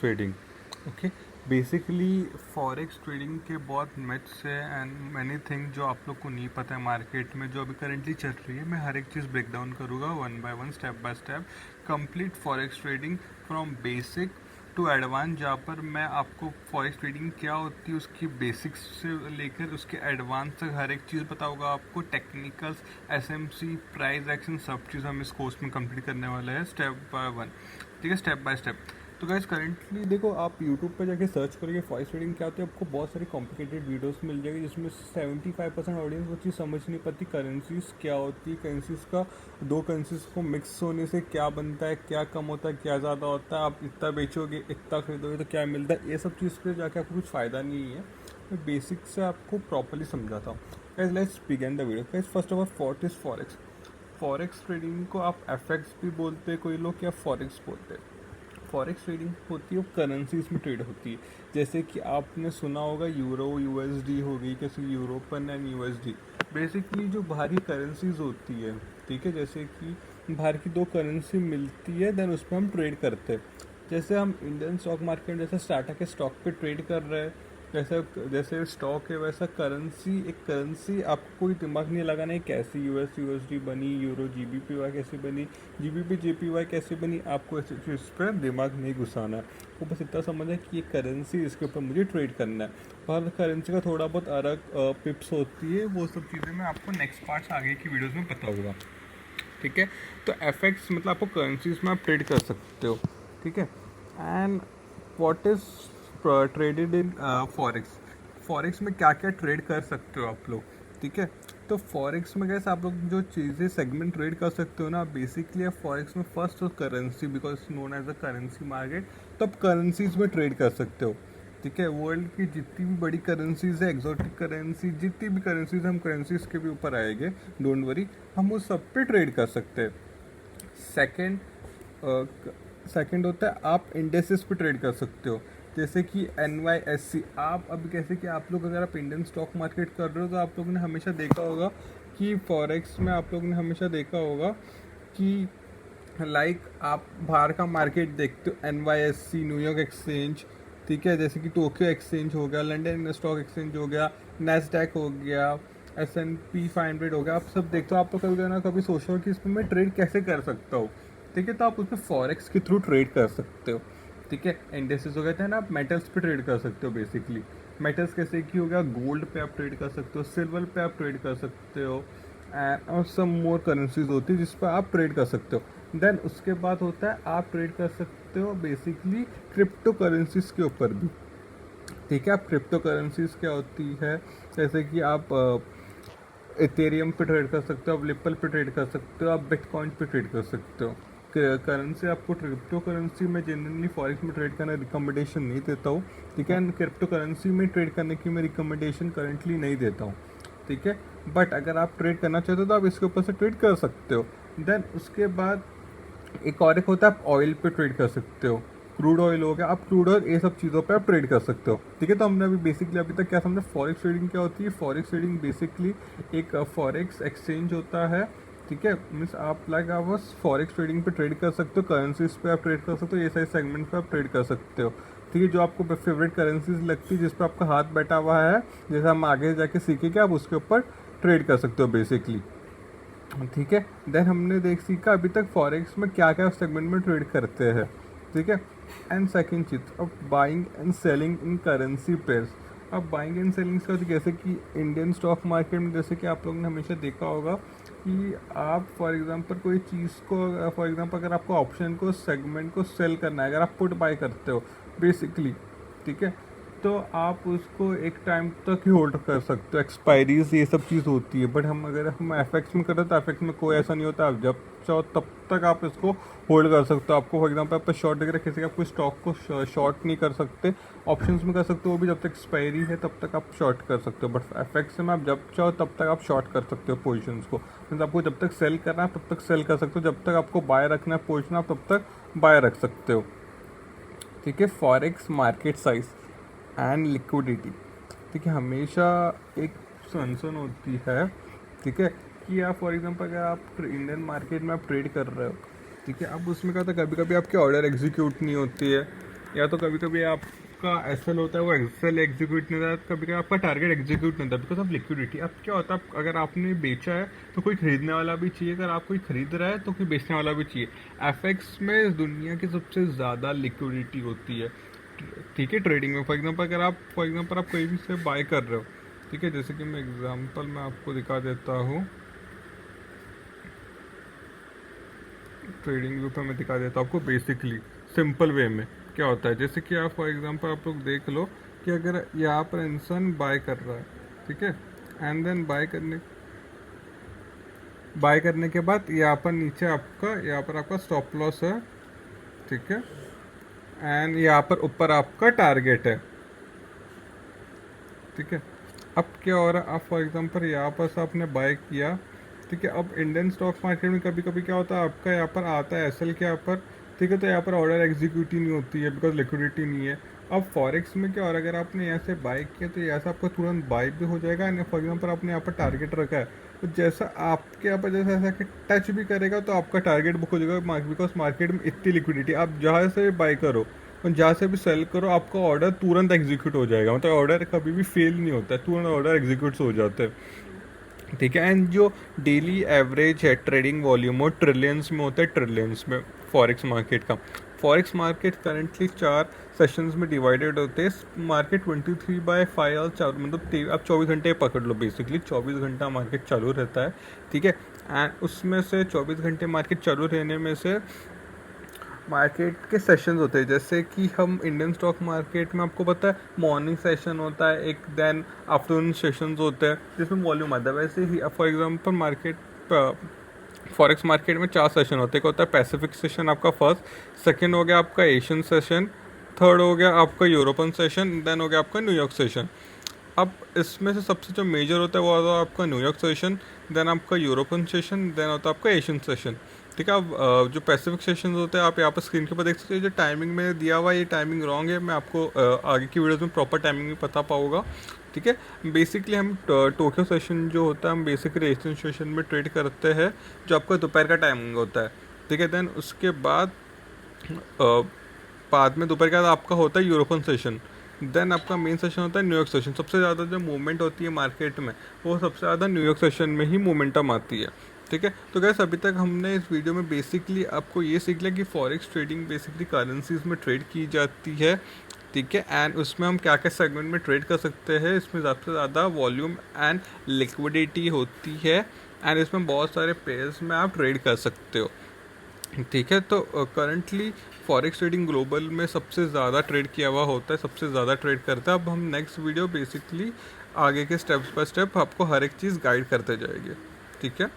Trading. Okay, basically forex trading के बहुत myths है एंड मैनी थिंग जो आप लोग को नहीं पता है मार्केट में जो अभी करेंटली चल रही है। मैं हर एक चीज़ ब्रेक डाउन करूँगा one by one, step by step, complete forex trading from basic to advance, जहाँ पर मैं आपको फॉरेक्स ट्रेडिंग क्या होती है उसकी बेसिक्स से लेकर उसके एडवांस तक हर एक चीज़ बताऊँगा आपको। टेक्निकल्स, एसएमसी, प्राइस एक्शन, सब चीज़ हम इस कोर्स में कंप्लीट करने वाले हैं स्टेप बाय वन। ठीक है, स्टेप बाय स्टेप। तो गाइस करेंटली देखो, आप यूट्यूब पे जाके सर्च करोगे फॉरेक्स ट्रेडिंग क्या होती है, आपको बहुत सारी कॉम्प्लिकेटेड वीडियोस मिल जाएगी जिसमें 75% ऑडियंस वो चीज़ समझ नहीं पाती करेंसीज क्या होती है, करेंसीज का दो करेंसीज को मिक्स होने से क्या बनता है, क्या कम होता है, क्या ज़्यादा होता है, आप इतना बेचोगे इतना खरीदोगे तो क्या मिलता है, ये सब चीज़ पे जाके आपको कुछ फ़ायदा नहीं है। मैं बेसिक से आपको प्रॉपरली समझाता हूँ। Guys let's begin the video. Guys first of all, what is forex? Forex trading को आप एफएक्स भी बोलते हैं कोई लोग, या फॉरेक्स बोलते हैं। फॉरेक्स ट्रेडिंग होती है वो करेंसीज में ट्रेड होती है। जैसे कि आपने सुना होगा यूरो यूएसडी हो गई, कैसे यूरोपन एंड यूएसडी। बेसिकली जो बाहरी करेंसीज होती है, ठीक है, जैसे कि बाहर की दो करेंसी मिलती है देन उस पर हम ट्रेड करते हैं। जैसे हम इंडियन स्टॉक मार्केट में जैसे टाटा के स्टॉक पे ट्रेड कर रहे हैं, जैसे जैसे स्टॉक है वैसा करेंसी, एक करेंसी आपको कोई दिमाग नहीं लगाना है कैसी यूएस यूएसडी बनी, यूरो जीबीपीवाई कैसे बनी, जीबीपी जेपीवाई कैसे बनी, आपको ऐसी चीज़ पर दिमाग नहीं घुसाना है। वो बस इतना समझना है कि ये करेंसी, इसके ऊपर मुझे ट्रेड करना है। हर करेंसी का थोड़ा बहुत अलग पिप्स होती है, वो सब चीज़ें मैं आपको नेक्स्ट पार्ट्स आगे की वीडियोज़ में बताऊँगा। ठीक है, तो एफएक्स मतलब आपको करेंसीज में आप ट्रेड कर सकते हो। ठीक है, and what is traded in forex? Forex में क्या क्या ट्रेड कर सकते हो आप लोग? ठीक है, तो फॉरेक्स में कैसे आप लोग जो चीज़ें सेगमेंट ट्रेड कर सकते हो ना, बेसिकली आप फॉरेक्स में first currency, because known as a currency market, तो आप करेंसीज में ट्रेड कर सकते हो। ठीक है, वर्ल्ड की जितनी भी बड़ी करेंसीज है, एग्जॉटिक करेंसी, जितनी भी करेंसीज, हम करेंसीज के भी ऊपर आएंगे, डोंट वरी, हम उस सब पे ट्रेड कर सकते हैं। सेकंड सेकंड होता है आप इंडेसेस पे ट्रेड कर सकते हो, जैसे कि NYSE। आप अब कैसे कि आप लोग अगर आप इंडियन स्टॉक मार्केट कर रहे हो तो आप लोगों ने हमेशा देखा होगा कि फॉरेक्स में आप लोगों ने हमेशा देखा होगा कि लाइक आप बाहर का मार्केट देखते हो, NYSE, न्यूयॉर्क एक्सचेंज, ठीक है, जैसे कि टोक्यो एक्सचेंज हो गया, लंदन स्टॉक एक्सचेंज हो गया, नैस्डैक हो गया, S&P 500 हो गया, आप सब देखते हो। आप तो कभी ना कभी सोचो कि इसमें मैं ट्रेड कैसे कर सकता हूँ। ठीक है, तो आप उसमें फॉरेक्स के थ्रू ट्रेड कर सकते हो। ठीक है, इंडेसेस हो गए थे ना, आप मेटल्स पे ट्रेड कर सकते हो। बेसिकली मेटल्स कैसे कि हो गया, गोल्ड पे आप ट्रेड कर सकते हो, सिल्वर पे आप ट्रेड कर सकते हो, और सब मोर करेंसीज होती है जिस पर आप ट्रेड कर सकते हो। देन उसके बाद होता है आप ट्रेड कर सकते हो बेसिकली क्रिप्टो करेंसीज के ऊपर भी। ठीक है, आप क्रिप्टो करेंसीज क्या होती है, जैसे कि आप इथेरियम पे ट्रेड कर सकते हो, आप लिपल पे ट्रेड कर सकते हो, आप बिटकॉइन पे ट्रेड कर सकते हो। करेंसी आपको क्रिप्टो करेंसी में जनरली फॉरेक्स में ट्रेड करना रिकमेंडेशन नहीं देता हूँ। ठीक है, एंड क्रिप्टो करेंसी में ट्रेड करने की मैं रिकमेंडेशन करंटली नहीं देता हूँ। ठीक है, बट अगर आप ट्रेड करना चाहते हो तो आप इसके ऊपर से ट्रेड कर सकते हो। देन उसके बाद एक होता है आप ऑयल पे ट्रेड कर सकते हो, क्रूड ऑयल हो गया, आप क्रूड ऑयल ये सब चीज़ों पे आप ट्रेड कर सकते हो। ठीक है, तो हमने अभी बेसिकली अभी तक क्या समझा, फॉरेक्स ट्रेडिंग क्या होती है। फॉरेक्स ट्रेडिंग बेसिकली एक फॉरेक्स एक्सचेंज होता है। ठीक है, मीन्स आप लाइक आप बस फॉरेक्स ट्रेडिंग पे ट्रेड कर सकते हो, करेंसीज पे आप ट्रेड कर सकते हो, ये सारे सेगमेंट पे आप ट्रेड कर सकते हो। ठीक है, जो आपको फेवरेट करेंसीज लगती है जिस पर आपका हाथ बैठा हुआ है, जैसे हम आगे जाके सीखेंगे, आप उसके ऊपर ट्रेड कर सकते हो बेसिकली। ठीक है, देन हमने देख सीखा अभी तक फॉरेक्स में क्या क्या सेगमेंट में ट्रेड करते हैं। ठीक है, एंड सेकंड चीज, अब buying and selling in currency pairs. अब बाइंग एंड सेलिंग का जैसे कि इंडियन स्टॉक मार्केट में जैसे कि आप लोगों ने हमेशा देखा होगा कि आप फॉर एग्जांपल कोई चीज़ को, फॉर एग्जांपल अगर आपको ऑप्शन को सेगमेंट को सेल करना है, अगर आप पुट बाय करते हो बेसिकली, ठीक है, तो आप उसको एक टाइम तक ही होल्ड कर सकते हो, एक्सपायरीज ये सब चीज़ होती है। बट हम अगर हम एफएक्स में करें तो एफएक्स में कोई ऐसा नहीं होता, आप जब चाहो तब तक आप इसको होल्ड कर सकते हो। आपको फॉर एग्जांपल आप शॉर्ट देख रहे किसी का, कोई स्टॉक को शॉर्ट नहीं कर सकते, ऑप्शंस में कर सकते हो, वो भी जब तक एक्सपायरी है तब तक आप शॉर्ट कर सकते हो। बट एफएक्स में आप जब चाहो तब तक आप शॉर्ट कर सकते हो पोजिशंस को। मीन्स आपको जब तक सेल करना है तब तक सेल कर सकते हो, जब तक आपको बाय रखना है पोजिशन आप तब तक बाय रख सकते हो। ठीक है, forex market size and liquidity. ठीक है, हमेशा एक कंसर्न होती है, ठीक है, कि आप फॉर एग्जांपल अगर आप इंडियन मार्केट में आप ट्रेड कर रहे हो, ठीक है, अब उसमें क्या होता है कभी कभी आपके ऑर्डर एग्जीक्यूट नहीं होती है, या तो कभी कभी आपका एसएल होता है वो एक्सेल एग्जीक्यूट नहीं होता, कभी कभी आपका टारगेट एग्जीक्यूट नहीं होता बिकॉज ऑफ लिक्विडिटी। अब क्या होता है, अगर आपने बेचा है तो कोई खरीदने वाला भी चाहिए, अगर आप कोई खरीद रहा है तो कोई बेचने वाला भी चाहिए। एफएक्स में इस दुनिया की सबसे ज़्यादा लिक्विडिटी होती है, ठीक है, ट्रेडिंग में। फॉर एग्जाम्पल आप कोई भी से बाय कर रहे हो, ठीक है, जैसे कि मैं आपको दिखा देता हूँ, ट्रेडिंग व्यू पे मैं दिखा देता हूँ आपको बेसिकली सिंपल वे में क्या होता है। जैसे कि आप फॉर एग्जांपल आप लोग देख लो कि अगर यहाँ पर इंसान बाय कर रहा है, ठीक है, एंड देन बाय करने के बाद यहाँ पर नीचे यहाँ पर आपका स्टॉप लॉस है, ठीक है, एंड यहाँ पर ऊपर आपका टारगेट है, ठीक है। अब क्या हो रहा है, आप फॉर एग्जांपल यहाँ पर से आपने बाय किया, ठीक है। अब इंडियन स्टॉक मार्केट में कभी कभी क्या होता है, आपका यहाँ पर आता है एसएल के यहाँ पर, ठीक है, तो यहाँ पर ऑर्डर एग्जीक्यूट ही नहीं होती है बिकॉज लिक्विडिटी नहीं है। अब फॉरेक्स में क्या हो रहा है, अगर आपने यहाँ से बाय किया तो यहाँ से आपको तुरंत बाय भी हो जाएगा, एंड फॉर एग्जाम्पल आपने यहाँ पर टारगेट रखा है, तो जैसा आपके यहाँ पर जैसा ऐसा कि टच भी करेगा तो आपका टारगेट बुक हो जाएगा, बिकॉज मार्केट में इतनी लिक्विडिटी, आप जहाँ से भी बाय करो और जहाँ से भी सेल करो आपका ऑर्डर तुरंत एग्जीक्यूट हो जाएगा, मतलब ऑर्डर कभी भी फेल नहीं होता है, तुरंत ऑर्डर एग्जीक्यूट हो जाते हैं, ठीक है। एंड जो डेली एवरेज है ट्रेडिंग वॉल्यूम वो ट्रिलियंस में होता है, ट्रिलियंस में फॉरेक्स मार्केट का। फॉरेक्स मार्केट करंटली 4 सेशंस में डिवाइडेड होते हैं। मार्केट 23/5 और चार मतलब आप 24 घंटे पकड़ लो, बेसिकली 24 घंटा मार्केट चालू रहता है, ठीक है। एंड उसमें से 24 घंटे मार्केट चालू रहने में से मार्केट के सेशंस होते हैं, जैसे कि हम इंडियन स्टॉक मार्केट में आपको पता है मॉर्निंग सेशन होता है एक, देन आफ्टरनून सेशंस होते हैं जिसमें वॉल्यूम आता है। वैसे ही फॉर एग्जांपल फॉरेक्स मार्केट में 4 सेशन होते हैं। एक होता है पैसिफिक सेशन आपका फर्स्ट, सेकंड हो गया आपका एशियन सेशन, थर्ड हो गया आपका यूरोपियन सेशन, देन हो गया आपका न्यूयॉर्क सेशन। अब इसमें से सबसे जो मेजर होता है वो होता है आपका न्यूयॉर्क सेशन, देन आपका यूरोपियन सेशन, देन होता है आपका एशियन सेशन, ठीक है। अब जो पैसिफिक सेशन होते हैं आप यहाँ पर स्क्रीन के ऊपर देख सकते हो, जो टाइमिंग मैंने दिया हुआ है ये टाइमिंग रॉन्ग है, मैं आपको आगे की वीडियोस में प्रॉपर टाइमिंग भी पता पाऊंगा, ठीक है। बेसिकली हम टोक्यो सेशन जो होता है हम बेसिकली एशियन सेशन में ट्रेड करते हैं, जो आपका दोपहर का टाइमिंग होता है, ठीक है। देन उसके बाद में दोपहर के बाद आपका होता है यूरोपियन सेशन, देन आपका मेन सेशन होता है न्यूयॉर्क सेशन। सबसे ज़्यादा जो मूवमेंट होती है मार्केट में वो सबसे ज़्यादा न्यूयॉर्क सेशन में ही मूवमेंटम आती है, ठीक है। तो गैस अभी तक हमने इस वीडियो में बेसिकली आपको ये सीख लिया कि फॉरेक्स ट्रेडिंग बेसिकली करेंसीज में ट्रेड की जाती है, ठीक है। एंड उसमें हम क्या क्या सेगमेंट में ट्रेड कर सकते हैं, इसमें सबसे ज़्यादा वॉल्यूम एंड लिक्विडिटी होती है, एंड इसमें बहुत सारे पेयर्स में आप ट्रेड कर सकते हो, ठीक है। तो करंटली फॉरेक्स ट्रेडिंग ग्लोबल में सबसे ज़्यादा ट्रेड किया हुआ होता है, सबसे ज़्यादा ट्रेड करता है। अब हम नेक्स्ट वीडियो बेसिकली आगे के स्टेप्स बाय स्टेप आपको हर एक चीज़ गाइड करते जाएंगे, ठीक है।